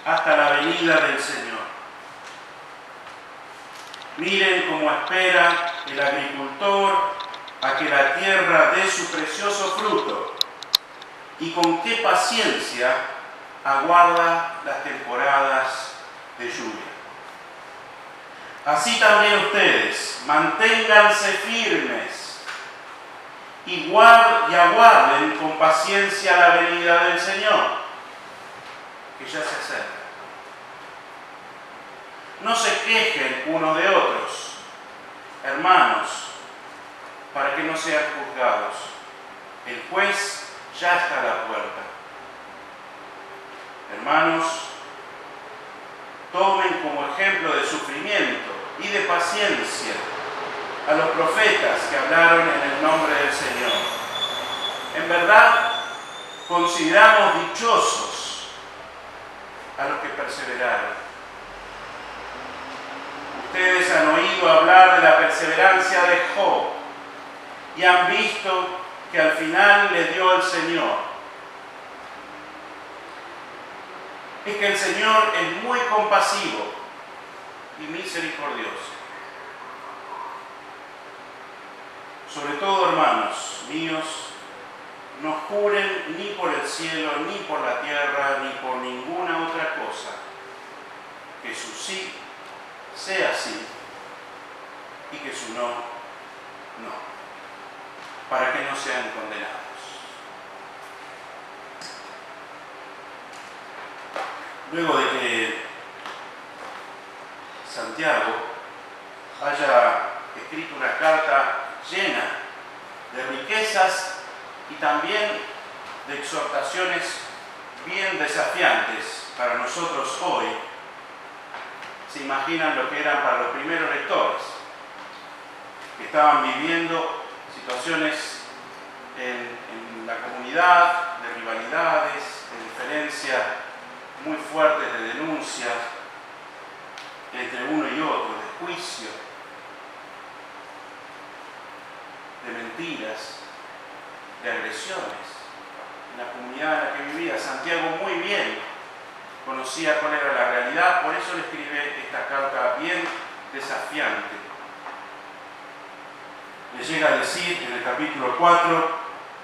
hasta la venida del Señor. Miren cómo espera el agricultor a que la tierra dé su precioso fruto y con qué paciencia aguarda las temporadas de lluvia. Así también ustedes, manténganse firmes y aguarden con paciencia la venida del Señor, que ya se acerca. No se quejen unos de otros, hermanos, para que no sean juzgados. El juez ya está a la puerta. Hermanos, tomen como ejemplo de sufrimiento y de paciencia a los profetas que hablaron en el nombre del Señor. En verdad, consideramos dichosos a los que perseveraron. Ustedes han oído hablar de la perseverancia de Job y han visto que al final le dio el Señor. Es que el Señor es muy compasivo y misericordioso. Sobre todo, hermanos míos, no juren ni por el cielo, ni por la tierra, ni por ninguna otra cosa, que su sí sea sí y que su no, no, para que no sean condenados. Luego de que Santiago haya escrito una carta llena de riquezas y también de exhortaciones bien desafiantes para nosotros hoy, se imaginan lo que eran para los primeros lectores, que estaban viviendo situaciones en la comunidad, de rivalidades, de diferencia muy fuertes, de denuncia entre uno y otro, de juicio, de mentiras, de agresiones. En la comunidad en la que vivía, Santiago muy bien conocía cuál era la realidad, por eso le escribe esta carta bien desafiante. Le llega a decir en el capítulo 4,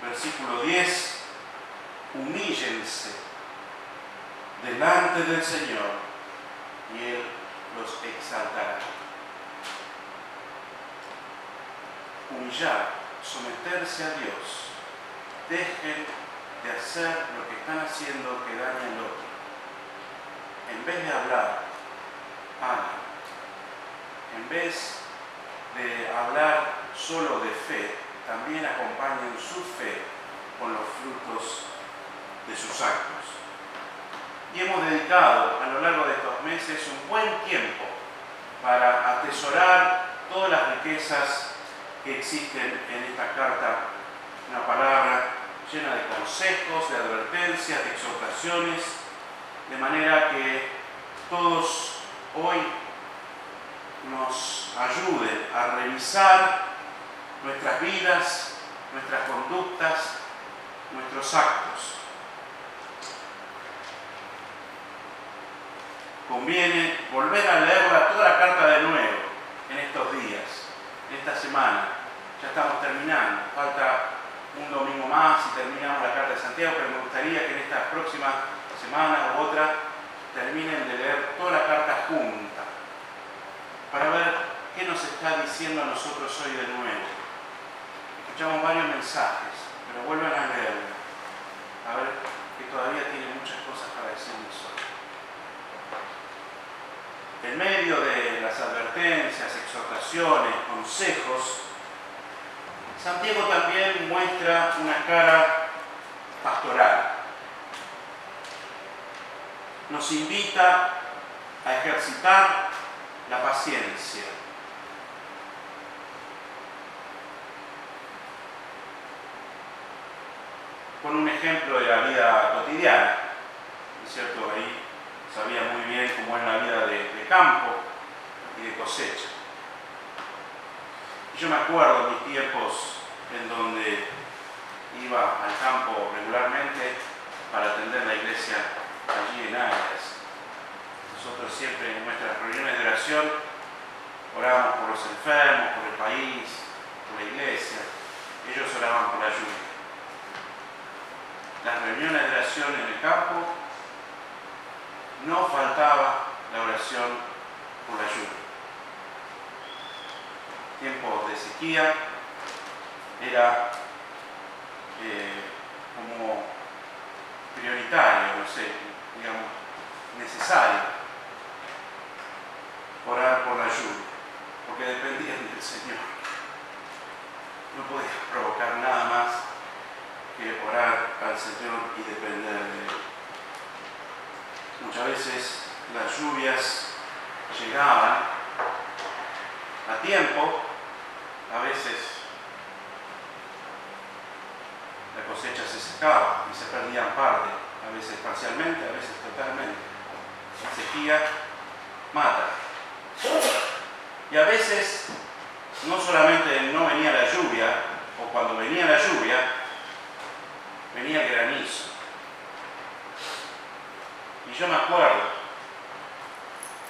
versículo 10, humíllense delante del Señor y Él los exaltará. Humillar, someterse a Dios. Dejen de hacer lo que están haciendo que daña al otro. En vez de hablar, hagan. En vez de hablar solo de fe, también acompañen su fe con los frutos de sus actos. Y hemos dedicado a lo largo de estos meses un buen tiempo para atesorar todas las riquezas que existen en esta carta. Una palabra llena de consejos, de advertencias, de exhortaciones, de manera que todos hoy nos ayuden a revisar nuestras vidas, nuestras conductas, nuestros actos. Conviene volver a leerla toda la carta de nuevo en estos días, en esta semana. Ya estamos terminando, falta un domingo más y terminamos la carta de Santiago, pero me gustaría que en esta próxima semana u otra terminen de leer toda la carta junta, para ver qué nos está diciendo a nosotros hoy de nuevo. Escuchamos varios mensajes, pero vuelvan a leerla, a ver que todavía tiene muchas cosas para decirnos hoy. En medio de las advertencias, exhortaciones, consejos, Santiago también muestra una cara pastoral. Nos invita a ejercitar la paciencia. Con un ejemplo de la vida cotidiana, ¿no es cierto? Ahí sabía muy bien cómo es la vida de campo y de cosecha. Yo me acuerdo de mis tiempos en donde iba al campo regularmente para atender la iglesia allí en Arias. Nosotros siempre en nuestras reuniones de oración oramos por los enfermos, por el país, por la iglesia. Ellos oraban por la lluvia. Las reuniones de oración en el campo no faltaba la oración por la lluvia. Tiempos de sequía era como prioritario, no sé, digamos, necesario orar por la lluvia, porque dependían del Señor. No podías provocar nada más que orar al Señor y depender de Él. Muchas veces las lluvias llegaban a tiempo, a veces la cosecha se secaba y se perdían parte, a veces parcialmente, a veces totalmente. La sequía mata. Y a veces no solamente no venía la lluvia, o cuando venía la lluvia, venía el granizo. Y yo me acuerdo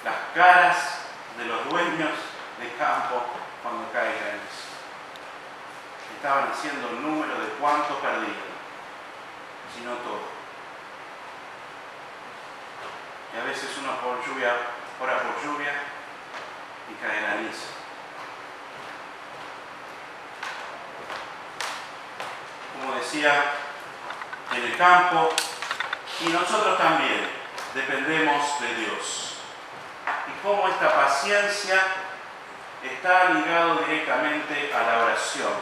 las caras de los dueños de campo cuando cae el granizo. Estaban haciendo el número de cuánto perdían, si no todo. Y a veces uno por lluvia, ora por lluvia y cae granizo. Como decía, en el campo, y nosotros también dependemos de Dios. Y cómo esta paciencia está ligado directamente a la oración.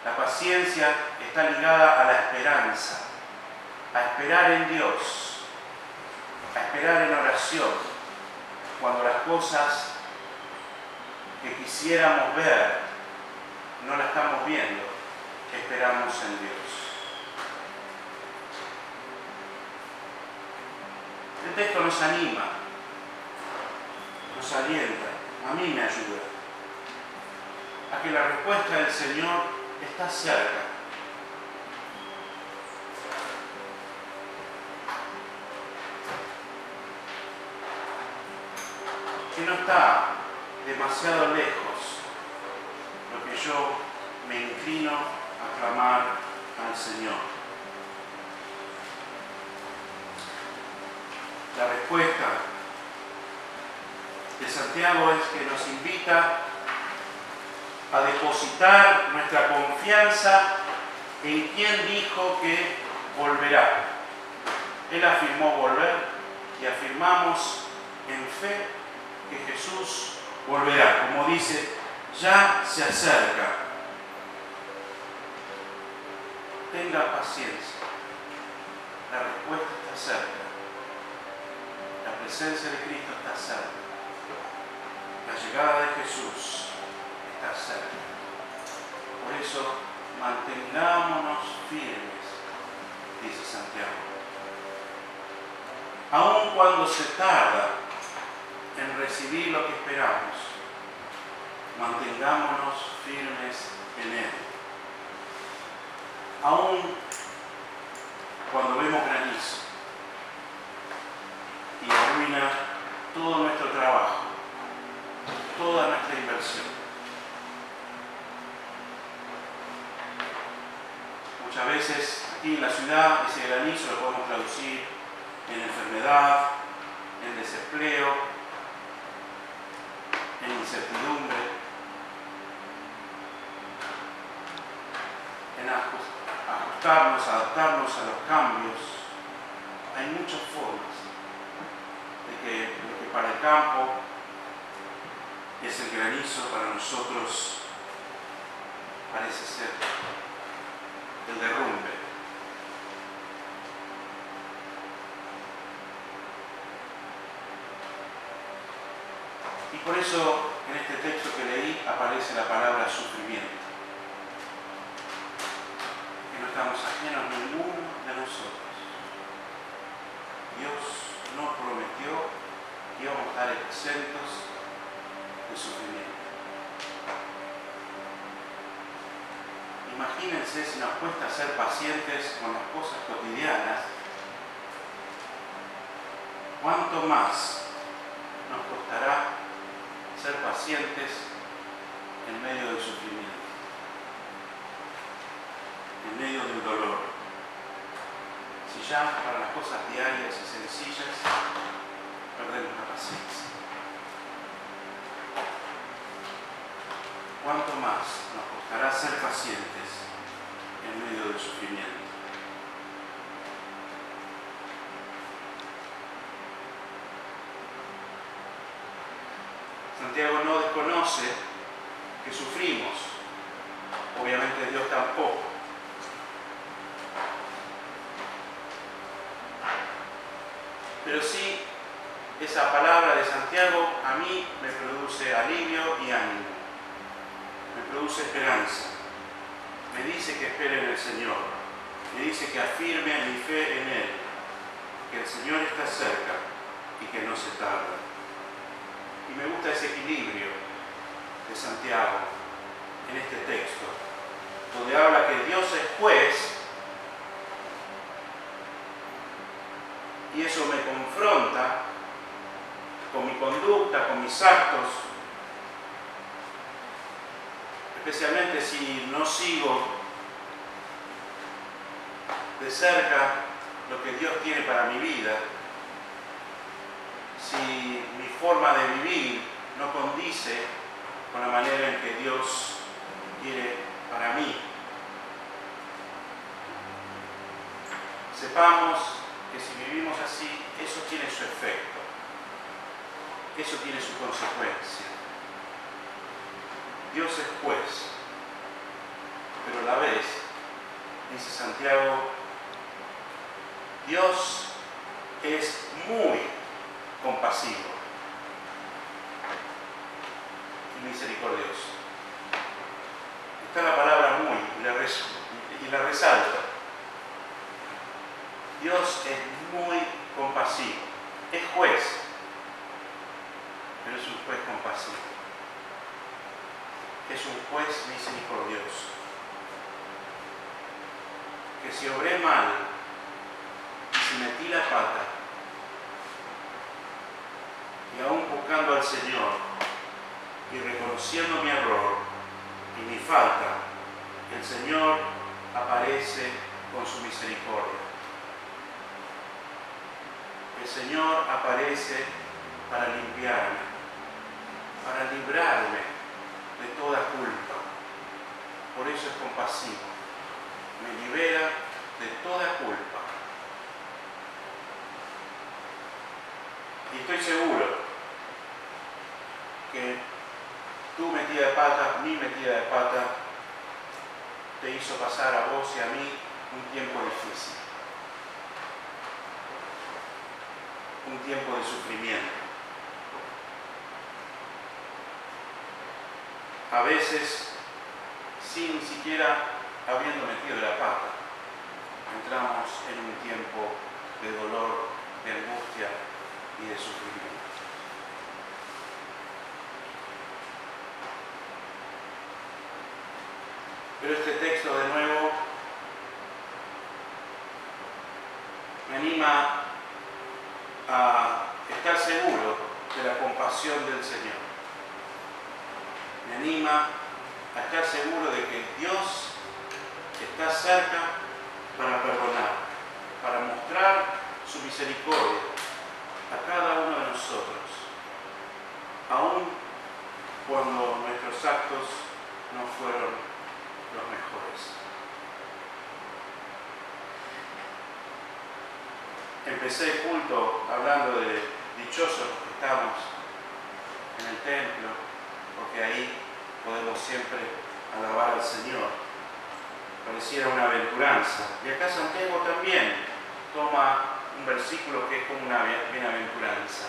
La paciencia está ligada a la esperanza, a esperar en Dios, a esperar en oración, cuando las cosas que quisiéramos ver no las estamos viendo, esperamos en Dios. El texto nos anima, nos alienta, a mí me ayuda, a que la respuesta del Señor está cerca. Que no está demasiado lejos lo que yo me inclino a clamar al Señor. La respuesta de Santiago es que nos invita a depositar nuestra confianza en quien dijo que volverá. Él afirmó volver y afirmamos en fe que Jesús volverá. Como dice, ya se acerca. Tenga paciencia. La respuesta está cerca. La presencia de Cristo está cerca. La llegada de Jesús está cerca. Por eso, mantengámonos firmes, dice Santiago. Aun cuando se tarda en recibir lo que esperamos, mantengámonos firmes en Él. Aun cuando vemos granizo y arruina todo nuestro trabajo, toda nuestra inversión. Muchas veces aquí en la ciudad ese granizo lo podemos traducir en enfermedad, en desempleo, en incertidumbre, en ajustarnos, adaptarnos a los cambios. Hay muchas formas de que lo que para el campo es el granizo, para nosotros parece ser el derrumbe. Y por eso en este texto que leí aparece la palabra sufrimiento. Que no estamos ajenos ninguno de nosotros. Dios nos prometió que íbamos a estar exentos de sufrimiento. Imagínense si nos cuesta ser pacientes con las cosas cotidianas, ¿cuánto más nos costará ser pacientes en medio del sufrimiento, en medio del dolor? Si ya para las cosas diarias y sencillas perdemos la paciencia, ¿cuánto más nos costará ser pacientes en medio del sufrimiento? Santiago no desconoce que sufrimos, obviamente Dios tampoco. Pero sí, esa palabra de Santiago a mí me produce alivio y ánimo, me produce esperanza, me dice que espere en el Señor, me dice que afirme mi fe en Él, que el Señor está cerca y que no se tarda. Y me gusta ese equilibrio de Santiago en este texto, donde habla que Dios es juez, y eso me confronta con mi conducta, con mis actos, especialmente si no sigo de cerca lo que Dios tiene para mi vida, si mi forma de vivir no condice con la manera en que Dios quiere para mí. Sepamos que si vivimos así, eso tiene su efecto, eso tiene su consecuencia. Dios es juez, pero a la vez, dice Santiago, Dios es muy compasivo y misericordioso. Está la palabra muy y la resalta. Dios es muy compasivo, es juez, pero es un juez compasivo, es un juez misericordioso, que si obré mal y si metí la pata, y aún buscando al Señor y reconociendo mi error y mi falta, el Señor aparece con su misericordia. El Señor aparece para limpiarme, para librarme de toda culpa. Por eso es compasivo. Me libera de toda culpa. Y estoy seguro que tu metida de pata, mi metida de pata, te hizo pasar a vos y a mí un tiempo difícil. Un tiempo de sufrimiento. A veces, sin siquiera habiendo metido la pata, entramos en un tiempo de dolor, de angustia y de sufrimiento. Pero este texto de nuevo me anima a estar seguro de la compasión del Señor. Me anima a estar seguro de que Dios está cerca para perdonar, para mostrar su misericordia a cada uno de nosotros, aun cuando nuestros actos no fueron los mejores. Empecé el culto hablando de dichosos que estamos en el templo, porque ahí podemos siempre alabar al Señor. Pareciera una aventuranza. Y acá Santiago también toma un versículo que es como una bienaventuranza.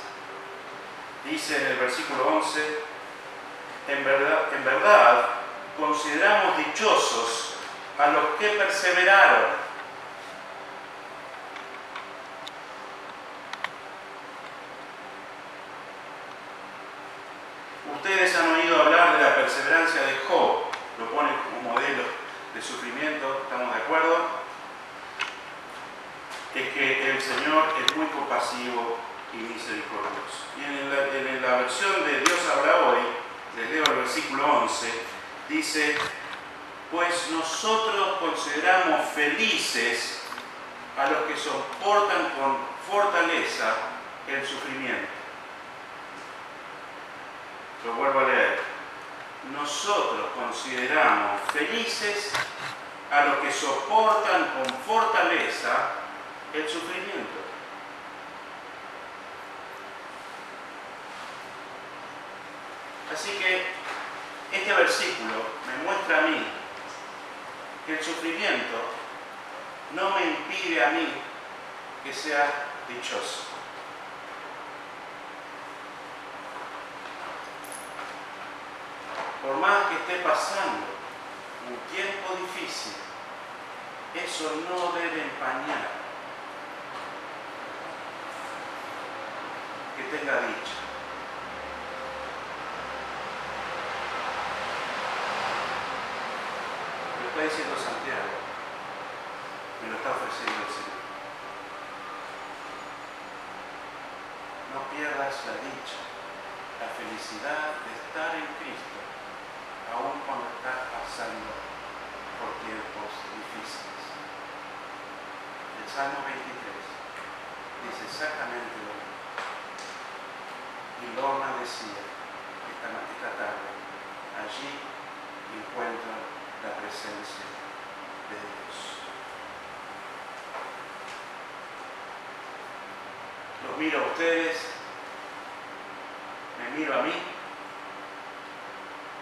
Dice en el versículo 11, en verdad consideramos dichosos a los que perseveraron. Ustedes han oído hablar de la perseverancia de Job, lo pone como modelo de sufrimiento, ¿estamos de acuerdo? Es que el Señor es muy compasivo y misericordioso. Y en la versión de Dios habla hoy, les leo el versículo 11, dice: pues nosotros consideramos felices a los que soportan con fortaleza el sufrimiento. Lo vuelvo a leer. Nosotros consideramos felices a los que soportan con fortaleza el sufrimiento. Así que este versículo me muestra a mí que el sufrimiento no me impide a mí que sea dichoso. Por más que esté pasando un tiempo difícil, eso no debe empañar que tenga dicha. Lo está diciendo Santiago, me lo está ofreciendo el Señor. No pierdas la dicha, la felicidad de estar en Cristo, aun cuando estás pasando por tiempos difíciles. El Salmo 23 dice exactamente lo mismo. Y Lorna decía esta tarde, allí encuentro la presencia de Dios. Los miro a ustedes, me miro a mí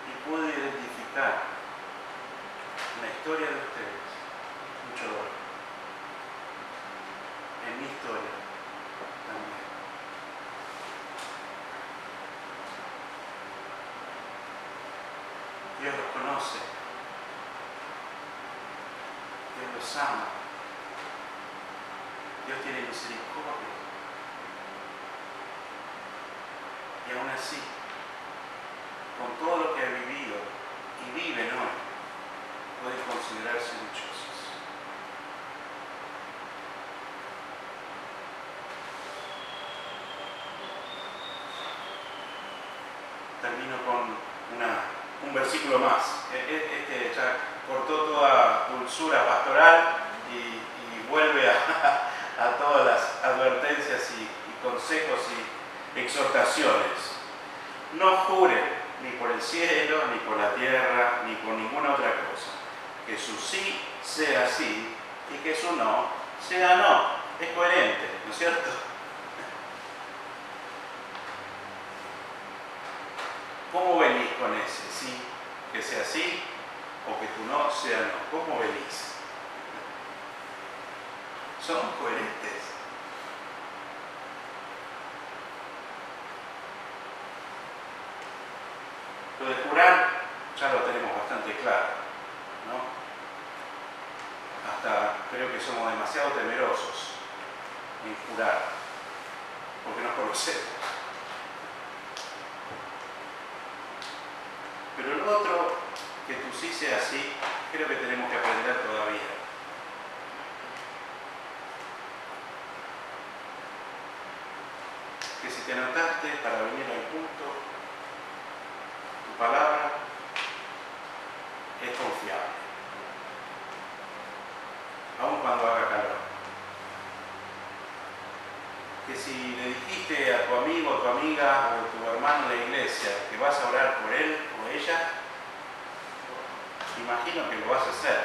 y puedo identificar en la historia de ustedes mucho dolor. En mi historia también. Dios los conoce, Dios los ama, Dios tiene misericordia. Y aún así, con todo lo que ha vivido y viven hoy, pueden considerarse dichosos. Termino con un versículo más. Este ya cortó toda dulzura pastoral y vuelve a todas las advertencias y consejos y exhortaciones. No juren ni por el cielo, ni por la tierra, ni por ninguna otra cosa. Que su sí sea sí y que su no sea no. Es coherente, ¿no es cierto? ¿Cómo venís con ese sí que sea sí o que tu no sea no? ¿Cómo venís? Somos coherentes. Lo de jurar ya lo tenemos bastante claro, ¿no? Hasta creo que somos demasiado temerosos en jurar, porque nos conocemos. Pero el otro, que tu sí sea sí, creo que tenemos que aprender todavía. Que si te anotaste para venir al punto, tu palabra es confiable, aun cuando haga calor. Que si le dijiste a tu amigo, tu amiga o tu hermano de la iglesia que vas a orar por él o ella, imagino que lo vas a hacer,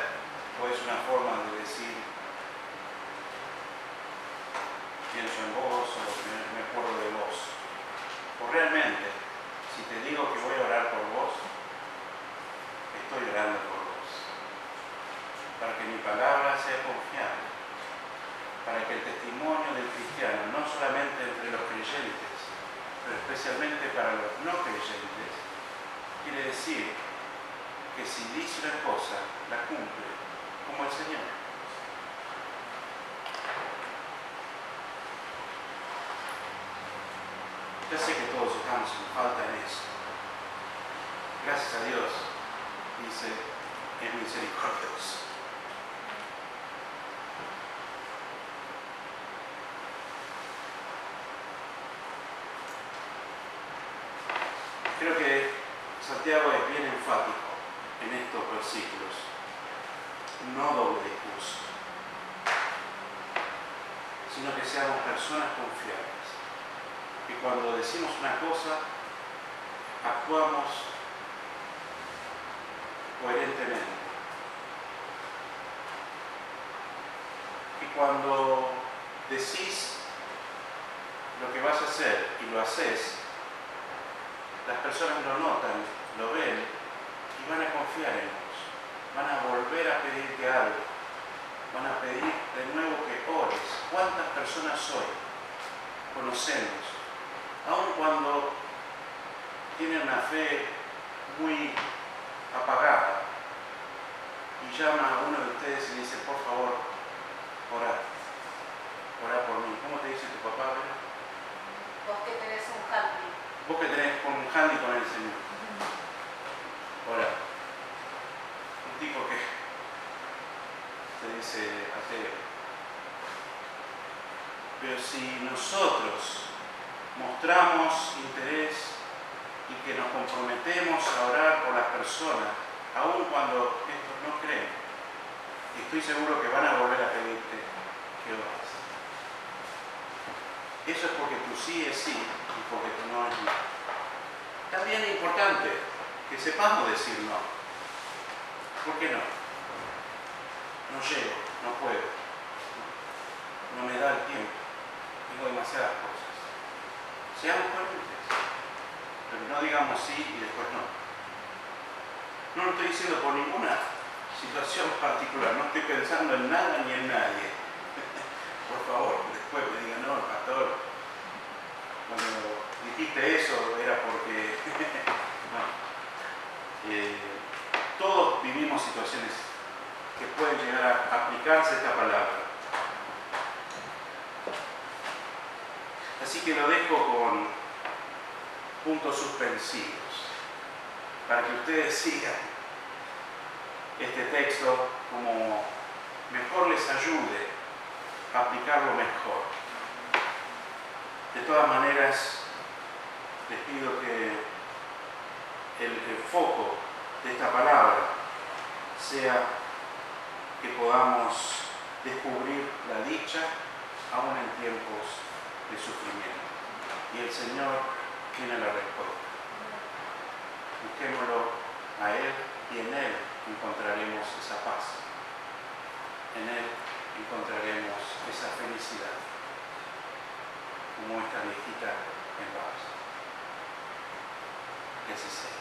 o es una forma de decir, pienso en vos o me acuerdo de vos. O realmente, si te digo que voy a orar por vos, estoy orando por vos, para que mi palabra sea confiable, para que el testimonio del cristiano, no solamente entre los creyentes, pero especialmente para los no creyentes, quiere decir que si dice una cosa, la cumple, como el Señor. Ya sé que todos estamos en falta en eso. Gracias a Dios, dice, es misericordioso. Santiago es bien enfático en estos versículos. No doble discurso, sino que seamos personas confiables. Que cuando decimos una cosa, actuamos coherentemente. Y cuando decís lo que vas a hacer y lo haces, las personas lo notan, lo ven y van a confiar en vos. Van a volver a pedirte algo. Van a pedir de nuevo que ores. ¿Cuántas personas hoy conocemos? Aun cuando tienen una fe muy apagada y llama a uno de ustedes y le dice, por favor, orá por mí. ¿Cómo te dice tu papá? ¿Verdad? Vos que tenés un handy. Vos que tenés un handy con el Señor. Orá. Un tipo que te dice ateo. Pero si nosotros mostramos interés y que nos comprometemos a orar por las personas, aun cuando estos no creen, estoy seguro que van a volver a pedirte que ores. Eso es porque tu sí es sí y porque tu no es no. También es importante que sepamos decir no. ¿Por qué no? No llego, no puedo, no me da el tiempo, tengo demasiadas cosas. Seamos coherentes, pero no digamos sí y después no. No lo estoy diciendo por ninguna situación particular, no estoy pensando en nada ni en nadie. Por favor, después me digan, no, pastor, cuando dijiste eso era porque... no. Todos vivimos situaciones que pueden llegar a aplicarse esta palabra. Así que lo dejo con puntos suspensivos para que ustedes sigan este texto como mejor les ayude a aplicarlo mejor. De todas maneras, les pido que el foco de esta palabra sea que podamos descubrir la dicha aún en tiempos de sufrimiento. Y el Señor tiene la respuesta. Busquémoslo a Él y en Él encontraremos esa paz. En Él encontraremos esa felicidad, como esta viejita en paz. Que así sea.